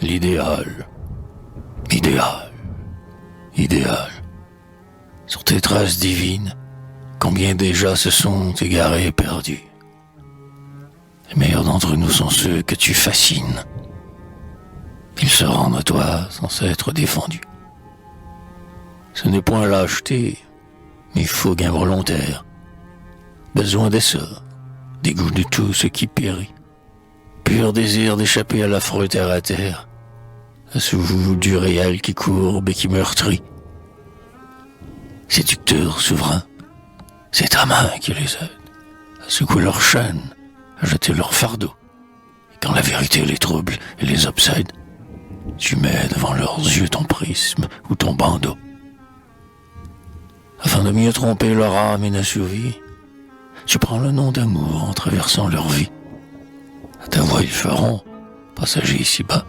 L'idéal, idéal, idéal. Sur tes traces divines, combien déjà se sont égarés et perdus. Les meilleurs d'entre nous sont ceux que tu fascines. Ils se rendent à toi sans s'être défendus. Ce n'est point lâcheté, mais fougue involontaire. Besoin d'essor, dégoût de tout ce qui périt. Pur désir d'échapper à l'affreux terre à terre, à ce joug du réel qui courbe et qui meurtrit. Séducteur souverain, c'est ta main qui les aide à secouer leurs chaînes, à jeter leurs fardeaux. Et quand la vérité les trouble et les obsède, tu mets devant leurs yeux ton prisme ou ton bandeau. Afin de mieux tromper leur âme inassouvie, tu prends le nom d'amour en traversant leur vie. À ta voix ils feront, passagers ici-bas,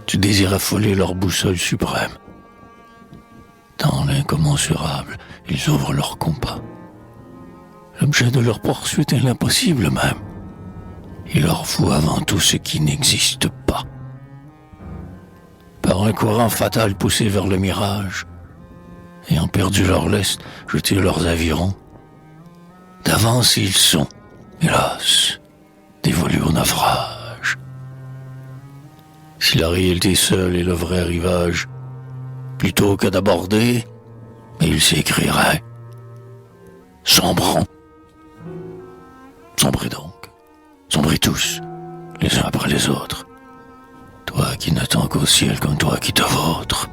tu désires affoler leur boussole suprême. Dans l'incommensurable, ils ouvrent leur compas. L'objet de leur poursuite est l'impossible même. Il leur faut avant tout ce qui n'existe pas. Par un courant fatal poussé vers le mirage, ayant perdu leur lest, jeté leurs avirons, d'avance ils sont, hélas, dévolus au naufrage. Si la réalité seule est le vrai rivage, plutôt que d'aborder, ils s'écrieraient « Sombrons ». Sombrez donc, sombrez tous, les uns après les autres. Toi qui n'attends qu'au ciel comme toi qui te vautres.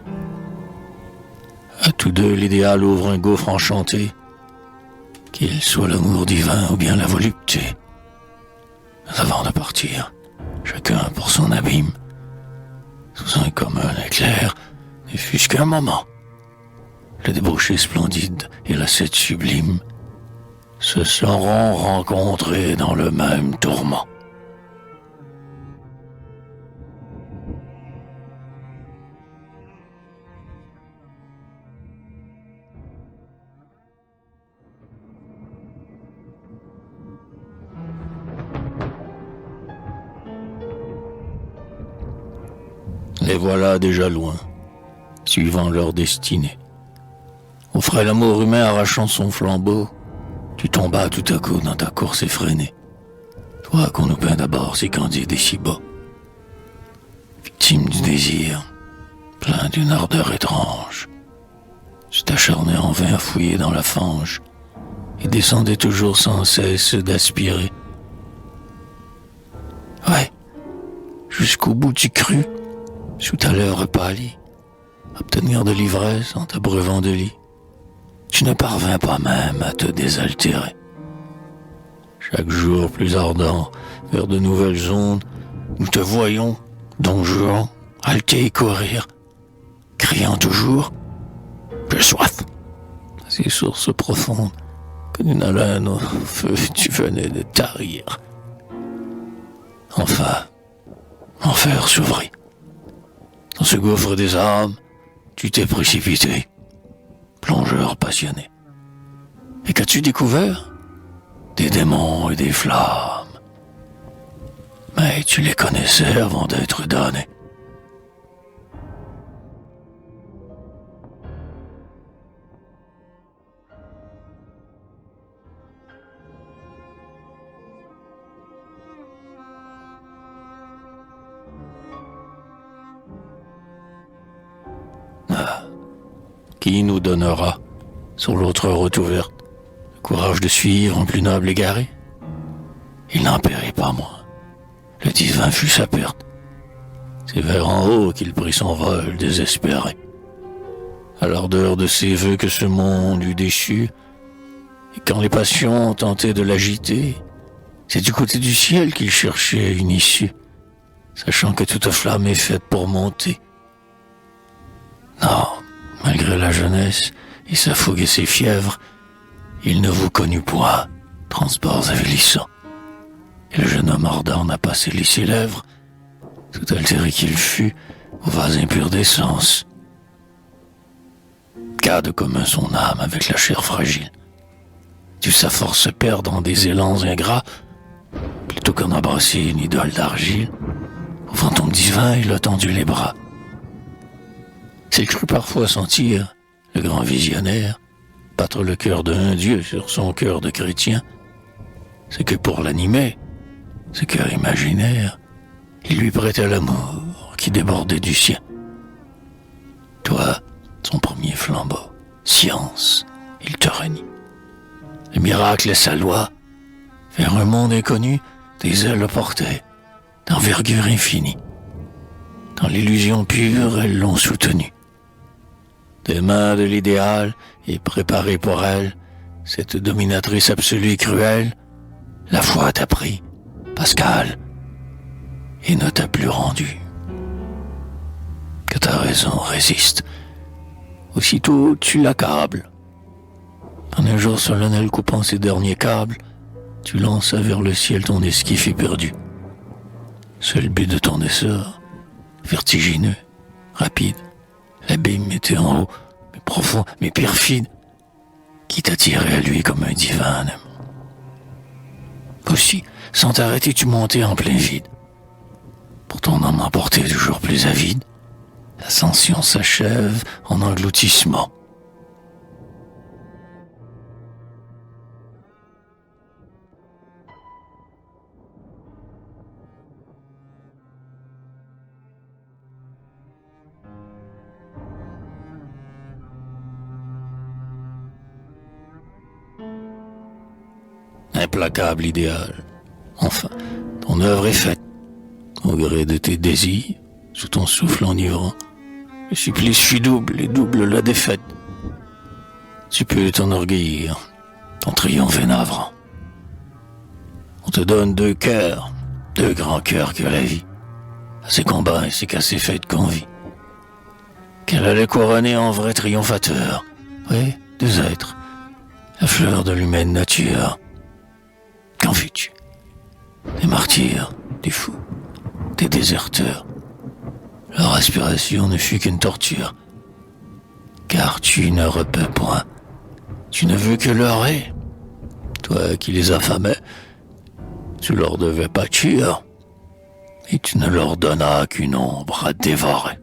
À tous deux, l'idéal ouvre un gouffre enchanté, qu'il soit l'amour divin ou bien la volupté. Mais avant de partir, chacun pour son abîme, sous un commun éclair, ne fût-ce qu'un moment, le débauché splendide et l'ascète sublime se seront rencontrés dans le même tourment. Les voilà déjà loin, suivant leur destinée. Au frêle amour humain arrachant son flambeau, tu tombas tout à coup dans ta course effrénée. Toi qu'on nous peint d'abord si candide et si beau. Victime du désir, plein d'une ardeur étrange, tu t'acharnais en vain à fouiller dans la fange et descendais toujours sans cesse d'aspirer. Ouais, jusqu'au bout tu crus, sous ta lèvre pâlie, obtenir de l'ivresse en t'abreuvant de lit. Tu ne parvins pas même à te désaltérer. Chaque jour plus ardent, vers de nouvelles ondes, nous te voyons, don Juan, halter et courir, criant toujours « J'ai soif !» À ces sources profondes, que d'une haleine au feu tu venais de tarir. Enfin, l'enfer s'ouvrit. Dans ce gouffre des âmes, tu t'es précipité, plongeur passionné. Et qu'as-tu découvert? Des démons et des flammes. Mais tu les connaissais avant d'être damné. Qui nous donnera, sur l'autre route ouverte, le courage de suivre un plus noble égaré? Il n'en périt pas moins. Le divin fut sa perte. C'est vers en haut qu'il prit son vol désespéré. À l'ardeur de ses vœux que ce monde eut déchu, et quand les passions ont tenté de l'agiter, c'est du côté du ciel qu'il cherchait une issue, sachant que toute flamme est faite pour monter. Non, malgré la jeunesse et sa fougue et ses fièvres, il ne vous connut point, transports avilissants. Et le jeune homme ardent n'a pas scellé ses lèvres, tout altéré qu'il fut, au vase impur d'essence. Qu'a de commun son âme avec la chair fragile? Dut sa force se perdre en des élans ingrats, plutôt qu'en embrasser une idole d'argile, Au fantôme divin, il a tendu les bras. S'il crut parfois sentir, le grand visionnaire, battre le cœur d'un dieu sur son cœur de chrétien, c'est que pour l'animer, ce cœur imaginaire, il lui prêtait l'amour qui débordait du sien. Toi, son premier flambeau, science, il te renie. Le miracle est sa loi, vers un monde inconnu, des ailes portées, d'envergure infinie. Dans l'illusion pure, elles l'ont soutenu. Des mains de l'idéal et préparée pour elle, cette dominatrice absolue et cruelle, la foi t'a pris, Pascal, et ne t'a plus rendu. Que ta raison résiste. Aussitôt, tu l'accables. En un jour solennel coupant ses derniers câbles, tu lanças vers le ciel ton esquif éperdu. Seul but de ton essor, vertigineux, rapide, l'abîme était en haut, mais profond, mais perfide, qui t'attirait à lui comme un divin amour. Aussi, sans t'arrêter, tu montais en plein vide. Pour ton âme emportée toujours plus avide, l'ascension s'achève en engloutissement. Implacable idéal. Enfin, ton œuvre est faite. Au gré de tes désirs, sous ton souffle enivrant, le supplice fut double et double la défaite. Tu peux t'enorgueillir, ton triomphe est navrant. On te donne deux cœurs, deux grands cœurs que la vie. À ces combats et c'est qu'à ces fêtes qu'on vit. Qu'elle allait couronner en vrai triomphateur. Oui, deux êtres, la fleur de l'humaine nature. Qu'en fus-tu? Des martyrs, des fous, des déserteurs. Leur aspiration ne fut qu'une torture. Car tu ne repeux point. Tu ne veux que leur est. Toi qui les affamais, tu leur devais pâture. Et tu ne leur donnas qu'une ombre à dévorer.